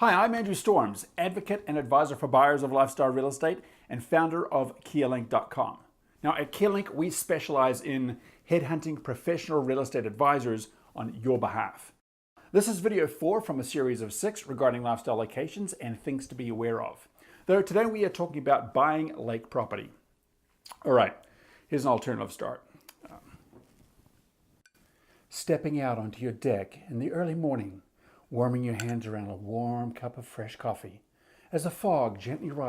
Hi, I'm Andrew Storms, advocate and advisor for buyers of lifestyle real estate and founder of KeaLink.com. Now, at KeaLink, we specialize in headhunting professional real estate advisors on your behalf. This is video 4 from a series of 6 regarding lifestyle locations and things to be aware of. Though today we are talking about buying lake property. All right, here's an alternative start. Stepping out onto your deck in the early morning, warming your hands around a warm cup of fresh coffee as the fog gently rises.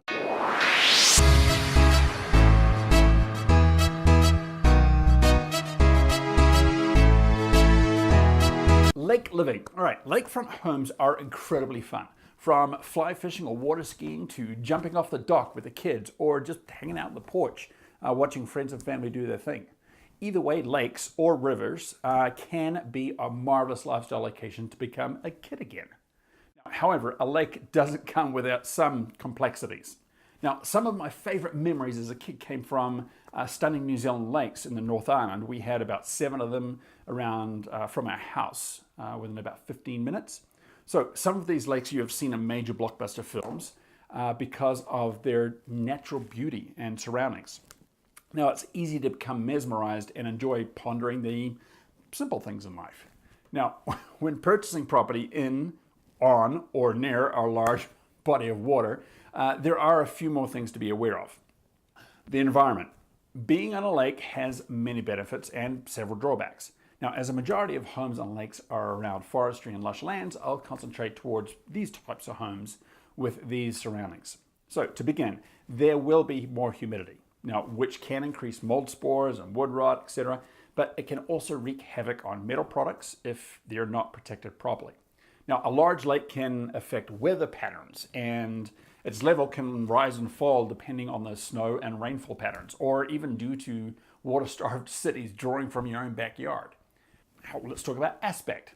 Lake living. All right, lakefront homes are incredibly fun. From fly fishing or water skiing to jumping off the dock with the kids or just hanging out on the porch, watching friends and family do their thing. Either way, lakes or rivers can be a marvelous lifestyle location to become a kid again. However, a lake doesn't come without some complexities. Now, some of my favorite memories as a kid came from stunning New Zealand lakes in the North Island. We had about 7 of them around from our house within about 15 minutes. So some of these lakes you have seen in major blockbuster films because of their natural beauty and surroundings. Now, it's easy to become mesmerized and enjoy pondering the simple things in life. Now, when purchasing property on, or near a large body of water, there are a few more things to be aware of. The environment. Being on a lake has many benefits and several drawbacks. Now, as a majority of homes on lakes are around forestry and lush lands, I'll concentrate towards these types of homes with these surroundings. So, to begin, there will be more humidity. Now, which can increase mold spores and wood rot, etc., but it can also wreak havoc on metal products if they're not protected properly. Now, a large lake can affect weather patterns, and its level can rise and fall depending on the snow and rainfall patterns, or even due to water-starved cities drawing from your own backyard. Now, let's talk about aspect.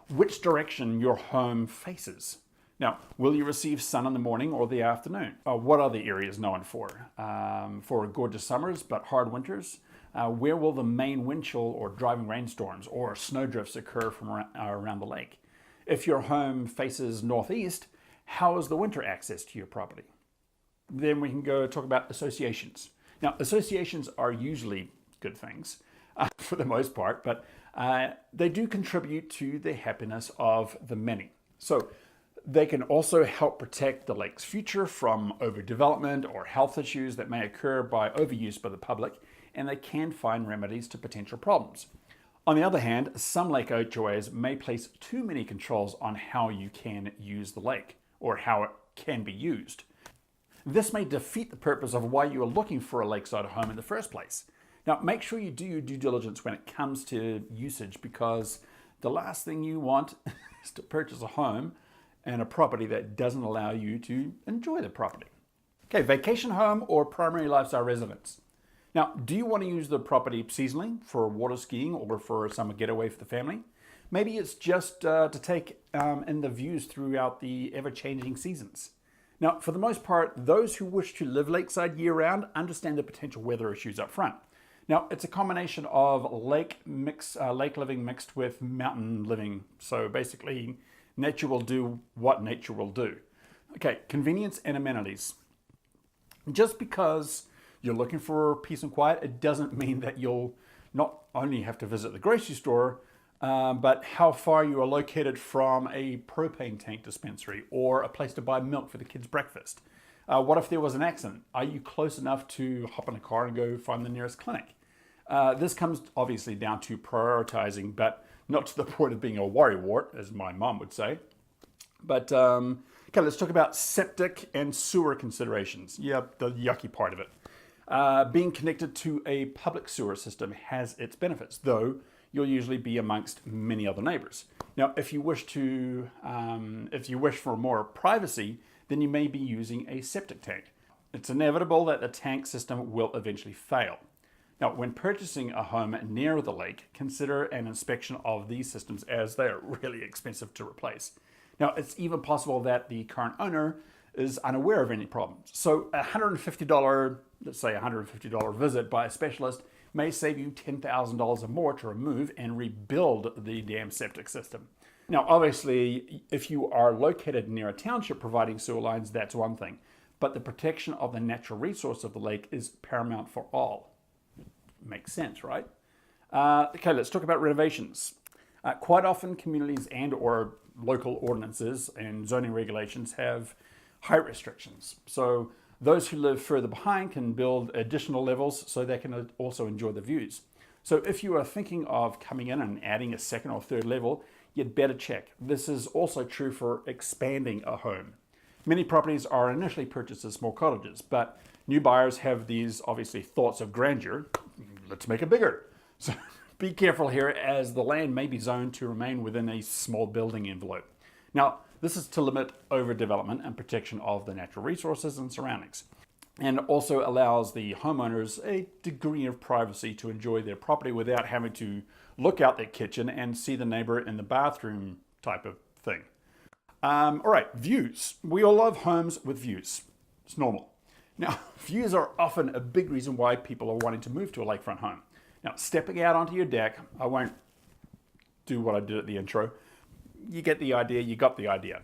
Which direction your home faces. Now, will you receive sun in the morning or the afternoon? What are the areas known for? For gorgeous summers but hard winters? Where will the main wind chill or driving rainstorms or snowdrifts occur from around the lake? If your home faces northeast, how is the winter access to your property? Then we can go talk about associations. Now, associations are usually good things for the most part, but they do contribute to the happiness of the many. So, they can also help protect the lake's future from overdevelopment or health issues that may occur by overuse by the public, and they can find remedies to potential problems. On the other hand, some lake HOAs may place too many controls on how you can use the lake or how it can be used. This may defeat the purpose of why you are looking for a lakeside home in the first place. Now, make sure you do your due diligence when it comes to usage, because the last thing you want is to purchase a home and a property that doesn't allow you to enjoy the property. Okay, vacation home or primary lifestyle residence. Now, do you want to use the property seasonally for water skiing or for a summer getaway for the family? Maybe it's just to take in the views throughout the ever-changing seasons. Now, for the most part, those who wish to live lakeside year-round understand the potential weather issues up front. Now, it's a combination of lake living mixed with mountain living. So basically, nature will do what nature will do. Okay, convenience and amenities. Just because you're looking for peace and quiet, it doesn't mean that you'll not only have to visit the grocery store, but how far you are located from a propane tank dispensary or a place to buy milk for the kids' breakfast. What if there was an accident? Are you close enough to hop in a car and go find the nearest clinic? This comes obviously down to prioritizing, but not to the point of being a worrywart, as my mom would say. But okay, let's talk about septic and sewer considerations. Yeah, the yucky part of it. Being connected to a public sewer system has its benefits, though you'll usually be amongst many other neighbors. Now, if you wish for more privacy, then you may be using a septic tank. It's inevitable that the tank system will eventually fail. Now, when purchasing a home near the lake, consider an inspection of these systems, as they are really expensive to replace. Now, it's even possible that the current owner is unaware of any problems. So $150, let's say $150 visit by a specialist may save you $10,000 or more to remove and rebuild the damn septic system. Now, obviously, if you are located near a township providing sewer lines, that's one thing. But the protection of the natural resource of the lake is paramount for all. Makes sense, right? Okay, let's talk about renovations. Quite often, communities and or local ordinances and zoning regulations have height restrictions. So those who live further behind can build additional levels so they can also enjoy the views. So if you are thinking of coming in and adding a second or third level, you'd better check. This is also true for expanding a home. Many properties are initially purchased as small cottages, but new buyers have these obviously thoughts of grandeur. Let's make it bigger. So be careful here, as the land may be zoned to remain within a small building envelope. Now, this is to limit overdevelopment and protection of the natural resources and surroundings, and also allows the homeowners a degree of privacy to enjoy their property without having to look out their kitchen and see the neighbor in the bathroom type of thing. All right, views. We all love homes with views. It's normal. Now, views are often a big reason why people are wanting to move to a lakefront home. Now, stepping out onto your deck, I won't do what I did at the intro. You get the idea, you got the idea.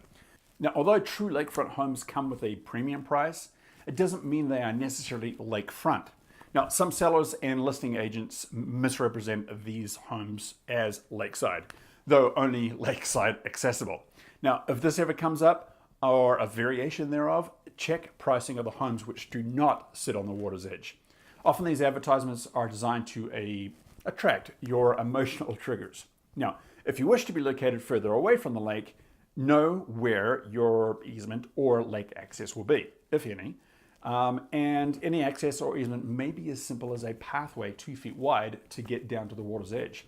Now, although true lakefront homes come with a premium price, it doesn't mean they are necessarily lakefront. Now, some sellers and listing agents misrepresent these homes as lakeside, though only lakeside accessible. Now, if this ever comes up, or a variation thereof, check pricing of the homes which do not sit on the water's edge. Often these advertisements are designed to attract your emotional triggers. Now, if you wish to be located further away from the lake, know where your easement or lake access will be, if any. And any access or easement may be as simple as a pathway 2 feet wide to get down to the water's edge.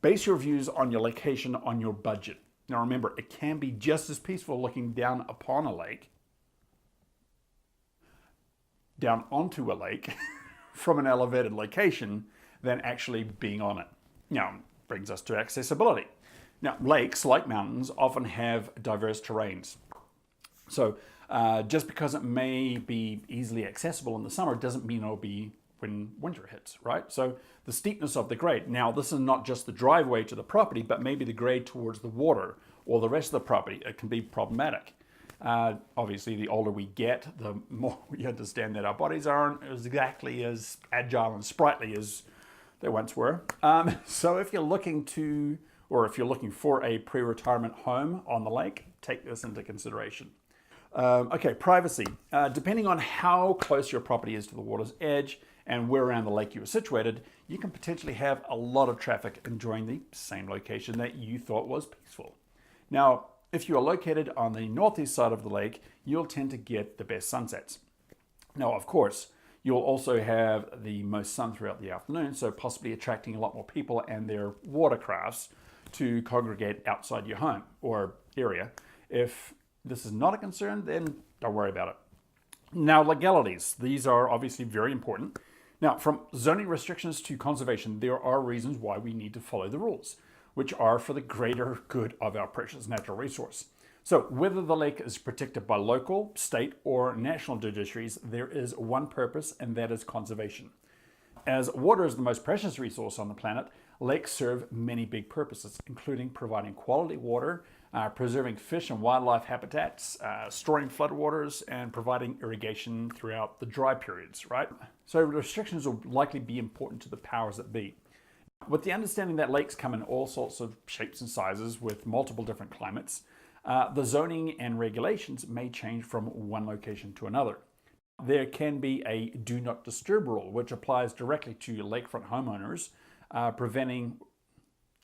Base your views on your location on your budget. Now remember, it can be just as peaceful looking down upon a lake, down onto a lake from an elevated location than actually being on it. Now, brings us to accessibility. Now, lakes, like mountains, often have diverse terrains. So just because it may be easily accessible in the summer doesn't mean it'll be when winter hits, right? So the steepness of the grade. Now, this is not just the driveway to the property, but maybe the grade towards the water or the rest of the property. It can be problematic. Obviously, the older we get, the more we understand that our bodies aren't exactly as agile and sprightly as they once were. So if you're looking to, or if you're looking for a pre-retirement home on the lake, take this into consideration. Okay, privacy. Depending on how close your property is to the water's edge and where around the lake you are situated, you can potentially have a lot of traffic enjoying the same location that you thought was peaceful. Now, if you are located on the northeast side of the lake, you'll tend to get the best sunsets. Now, of course, you'll also have the most sun throughout the afternoon, so possibly attracting a lot more people and their watercrafts to congregate outside your home or area. If this is not a concern, then don't worry about it. Now, legalities. These are obviously very important. Now, from zoning restrictions to conservation, there are reasons why we need to follow the rules, which are for the greater good of our precious natural resource. So whether the lake is protected by local, state, or national judiciaries, there is one purpose, and that is conservation. As water is the most precious resource on the planet, lakes serve many big purposes, including providing quality water, preserving fish and wildlife habitats, storing floodwaters, and providing irrigation throughout the dry periods, right? So restrictions will likely be important to the powers that be. With the understanding that lakes come in all sorts of shapes and sizes with multiple different climates, the zoning and regulations may change from one location to another. There can be a do not disturb rule, which applies directly to lakefront homeowners,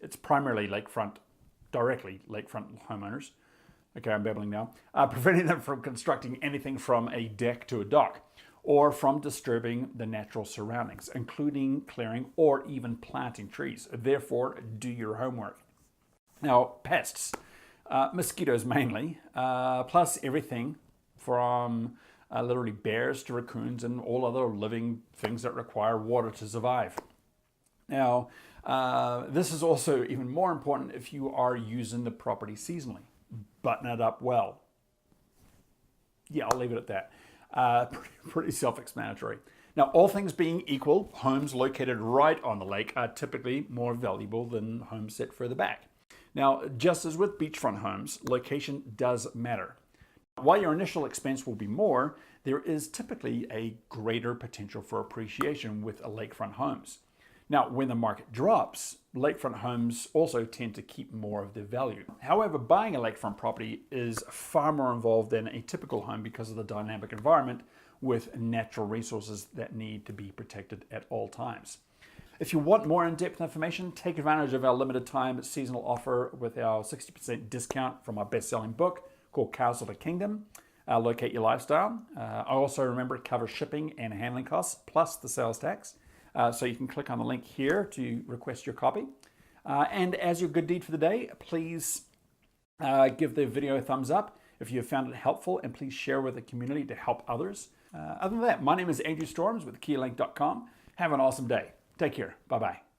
it's primarily lakefront homeowners. Okay, I'm babbling now. Preventing them from constructing anything from a deck to a dock, or from disturbing the natural surroundings, including clearing or even planting trees. Therefore, do your homework. Now, pests, mosquitoes mainly, plus everything from literally bears to raccoons and all other living things that require water to survive. Now, this is also even more important if you are using the property seasonally. Button it up well. Yeah, I'll leave it at that. Pretty self-explanatory. Now, all things being equal, homes located right on the lake are typically more valuable than homes set further back. Now, just as with beachfront homes, location does matter. While your initial expense will be more, there is typically a greater potential for appreciation with lakefront homes. Now, when the market drops, lakefront homes also tend to keep more of their value. However, buying a lakefront property is far more involved than a typical home because of the dynamic environment with natural resources that need to be protected at all times. If you want more in-depth information, take advantage of our limited time seasonal offer with our 60% discount from our best-selling book called Castle to Kingdom, Locate Your Lifestyle. I also remember it covers shipping and handling costs plus the sales tax. So you can click on the link here to request your copy. And as your good deed for the day, please give the video a thumbs up if you have found it helpful, and please share with the community to help others. Other than that, my name is Andrew Storms with KiaLink.com. Have an awesome day. Take care. Bye-bye.